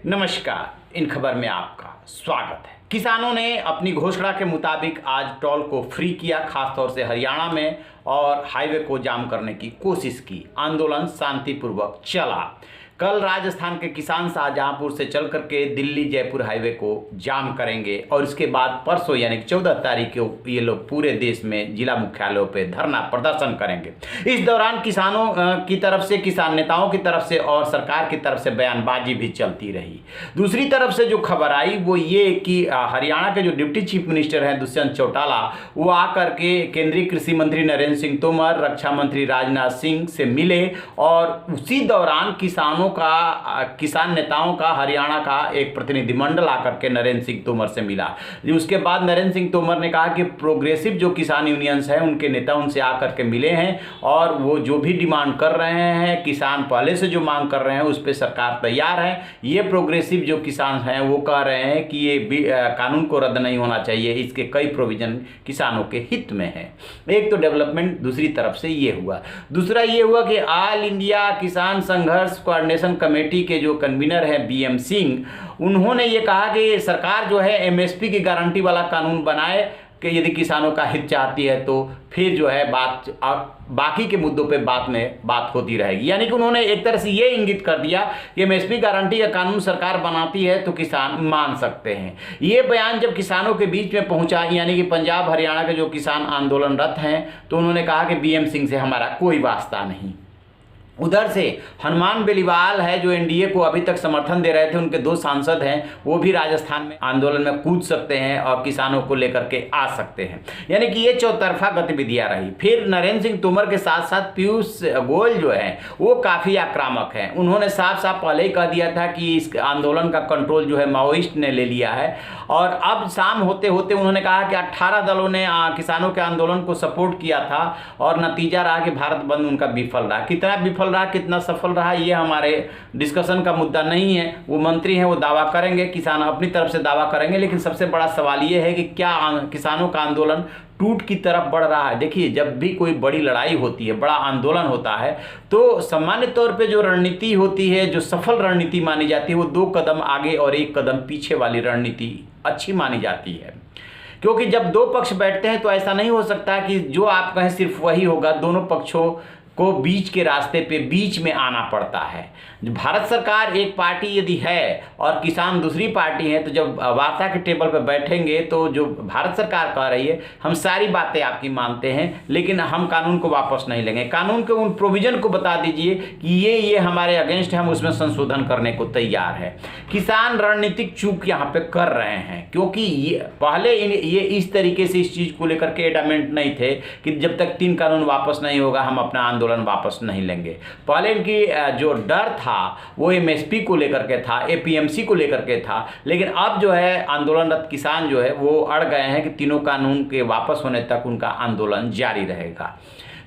नमस्कार, इन खबर में आपका स्वागत है। किसानों ने अपनी घोषणा के मुताबिक आज टोल को फ्री किया, खासतौर से हरियाणा में, और हाईवे को जाम करने की कोशिश की। आंदोलन शांतिपूर्वक चला। कल राजस्थान के किसान शाहजहांपुर से चल करके दिल्ली जयपुर हाईवे को जाम करेंगे और इसके बाद परसों यानी कि 14 तारीख को ये लोग पूरे देश में जिला मुख्यालयों पे धरना प्रदर्शन करेंगे। इस दौरान किसानों की तरफ से, किसान नेताओं की तरफ से और सरकार की तरफ से बयानबाजी भी चलती रही। दूसरी तरफ से जो खबर आई वो ये कि हरियाणा के जो डिप्टी चीफ मिनिस्टर हैं दुष्यंत चौटाला, वो आकर के केंद्रीय कृषि मंत्री नरेंद्र सिंह तोमर, रक्षा मंत्री राजनाथ सिंह से मिले और उसी दौरान किसान नेताओं का हरियाणा का एक प्रतिनिधिमंडल आकर के नरेंद्र सिंह तोमर से मिला। उसके बाद नरेंद्र सिंह तोमर ने कहा कि प्रोग्रेसिव जो किसान यूनियंस हैं उनके नेता उनसे आकर के मिले हैं और वो जो भी डिमांड कर रहे हैं, किसान पहले से जो मांग कर रहे हैं उस पर सरकार तैयार है। ये प्रोग्रेसिव जो किसान हैं वो कह रहे हैं कि ये कानून को रद्द नहीं होना चाहिए, इसके कई प्रोविजन किसानों के हित में है। एक तो डेवलपमेंट दूसरी तरफ से ये हुआ। दूसरा ये हुआ कि ऑल इंडिया किसान संघर्ष कोऑर्डिनेशन कमेटी के जो कन्वीनर हैं BM सिंह, उन्होंने ये कहा कि सरकार जो है MSP की गारंटी वाला कानून बनाए कि यदि किसानों का हित चाहती है तो फिर जो है बाकी के मुद्दों पे बात होती रहेगी। यानी कि उन्होंने एक तरह से ये इंगित कर दिया कि MSP गारंटी का कानून सरकार बनाती है तो किसान मान सकते हैं। ये बयान जब किसानों के बीच में पहुंचा, यानी कि पंजाब हरियाणा के जो किसान आंदोलनरत हैं, तो उन्होंने कहा कि BM सिंह से हमारा कोई वास्ता नहीं। उधर से हनुमान बेनीवाल है जो NDA को अभी तक समर्थन दे रहे थे, उनके 2 सांसद हैं, वो भी राजस्थान में आंदोलन में कूद सकते हैं और किसानों को लेकर के आ सकते हैं। यानी कि ये चौतरफा गतिविधियां रही। फिर नरेंद्र सिंह तोमर के साथ साथ पीयूष गोयल जो है वो काफ़ी आक्रामक हैं। उन्होंने साफ साफ पहले ही कह दिया था कि इस आंदोलन का कंट्रोल जो है माओइस्ट ने ले लिया है। और अब शाम होते होते उन्होंने कहा कि 18 दलों ने किसानों के आंदोलन को सपोर्ट किया था और नतीजा रहा कि भारत बंद उनका विफल रहा। कितना विफल रहा, कितना सफल रहा, ये हमारे डिस्कशन का मुद्दा नहीं है। वो मंत्री हैं, वो दावा करेंगे, किसान अपनी तरफ से दावा करेंगे, लेकिन सबसे बड़ा सवाल ये है कि क्या किसानों का आंदोलन टूट की तरफ बढ़ रहा है। देखिए, जब भी कोई बड़ी लड़ाई होती है, बड़ा आंदोलन होता है, तो सामान्य तौर पे जो रणनीति होती है, जो सफल रणनीति मानी जाती है, वो 2 कदम आगे और 1 कदम पीछे वाली रणनीति अच्छी मानी जाती है। क्योंकि जब 2 पक्ष बैठते हैं तो ऐसा नहीं हो सकता कि जो आप कहें सिर्फ वही होगा। दोनों पक्षों को बीच के रास्ते पे बीच में आना पड़ता है। भारत सरकार एक पार्टी यदि है और किसान दूसरी पार्टी है, तो जब वार्ता के टेबल पर बैठेंगे तो जो भारत सरकार कह रही है, हम सारी बातें आपकी मानते हैं लेकिन हम कानून को वापस नहीं लेंगे, कानून के उन प्रोविजन को बता दीजिए कि ये हमारे अगेंस्ट है, हम उसमें संशोधन करने को तैयार है। किसान रणनीतिक चूक यहाँ पे कर रहे हैं, क्योंकि पहले ये इस तरीके से इस चीज़ को लेकर के एडामेंट नहीं थे कि जब तक 3 कानून वापस नहीं होगा हम अपना आंदोलन वापस नहीं लेंगे। पहले इनकी जो डर था वो MSP को लेकर के था, APMC को लेकर के था, लेकिन अब जो है आंदोलनरत किसान जो है वो अड़ गए हैं कि तीनों कानून के वापस होने तक उनका आंदोलन जारी रहेगा।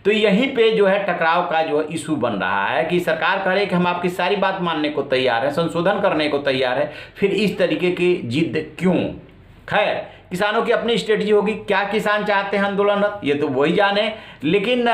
तो यहीं पे जो है टकराव का जो इशू बन रहा है कि सरकार कह रही है कि हम आपकी सारी बात मानने को तैयार है, संशोधन करने को तैयार है, फिर इस तरीके की जिद क्यों। खैर, किसानों की अपनी स्ट्रेटजी होगी, क्या किसान चाहते हैं आंदोलनरत ये तो वही जाने। लेकिन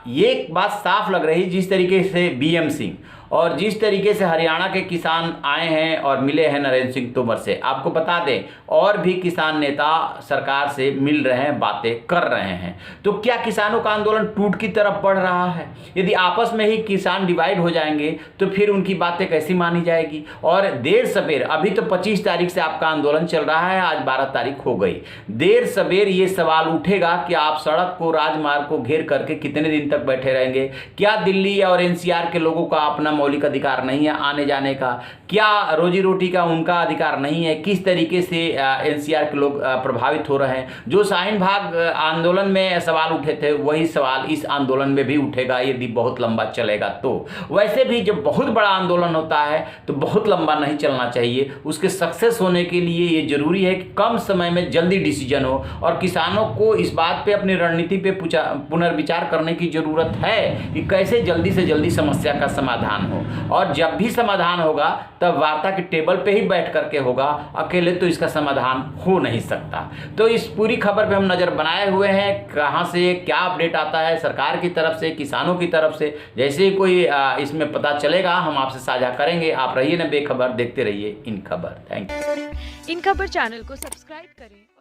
ये बात साफ लग रही, जिस तरीके से BM सिंह और जिस तरीके से हरियाणा के किसान आए हैं और मिले हैं नरेंद्र सिंह तोमर से, आपको बता दें और भी किसान नेता सरकार से मिल रहे हैं, बातें कर रहे हैं। तो क्या किसानों का आंदोलन टूट की तरफ बढ़ रहा है? यदि आपस में ही किसान डिवाइड हो जाएंगे तो फिर उनकी बातें कैसी मानी जाएगी? और देर सवेर, अभी तो 25 तारीख से आपका आंदोलन चल रहा है, आज 12 तारीख हो गई, देर सवेर ये सवाल उठेगा कि आप सड़क को, राजमार्ग को घेर करके कितने दिन तक बैठे रहेंगे? क्या दिल्ली और NCR के लोगों का अपना मौलिक अधिकार नहीं है आने जाने का? क्या रोजी रोटी का उनका अधिकार नहीं है? किस तरीके से NCR के लोग प्रभावित हो रहे हैं? जो शाहीन बाग आंदोलन में सवाल उठे थे वही सवाल इस आंदोलन में भी उठेगा यदि बहुत लंबा चलेगा तो। वैसे भी जब बहुत बड़ा आंदोलन होता है तो बहुत लंबा नहीं चलना चाहिए। उसके सक्सेस होने के लिए ये जरूरी है कि कम समय में जल्दी डिसीजन हो और किसानों को इस बात पे, अपनी रणनीति पे पुनर्विचार करने की जरूरत है कि कैसे जल्दी से जल्दी समस्या का समाधान हो, और जब भी समाधान होगा तब वार्ता के टेबल पे ही बैठ करके होगा, अकेले तो इसका समाधान हो नहीं सकता। तो इस पूरी खबर पे हम नज़र बनाए हुए हैं, कहाँ से क्या अपडेट आता है सरकार की तरफ से, किसानों की तरफ से। जैसे ही कोई इसमें पता चलेगा हम आपसे साझा करेंगे। आप रहिए ना बेखबर, देखते रहिए इन खबर। Thank you. इन खबर चैनल को सब्सक्राइब करें।